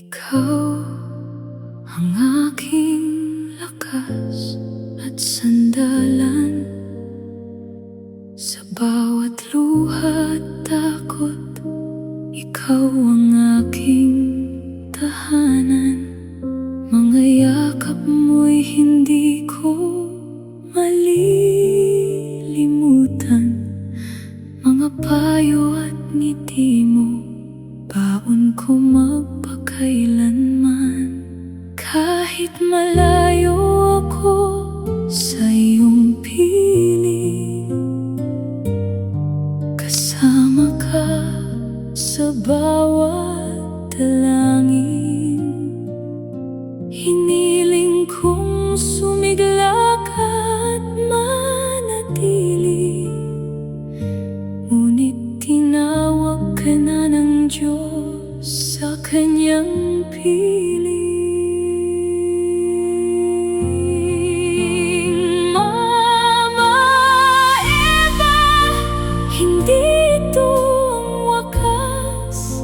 Ikaw ang aking lakas at sandalan. Sa bawat luha at takot, ikaw ang aking tahanan. Mga yakap mo'y hindi ko malilimutan. Mga payo at ngiti mo, baon ko magpakailanman. Kahit malayo ako sa iyong piling, kasama ka sa bawat dalangin. Hiniling kong sumigla ka at manatili, ngunit tinawag ka na ng Diyos sa Kanyang piling. Mama Eva, hindi ito ang wakas.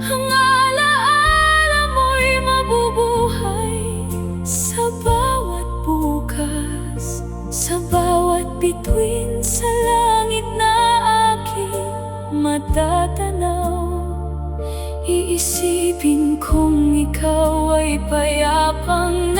Ang alaala mo'y mabubuhay sa bawat bukas, sa bawat bituin sa langit na aking matatanaw. Iisipin kong ikaw ay payapang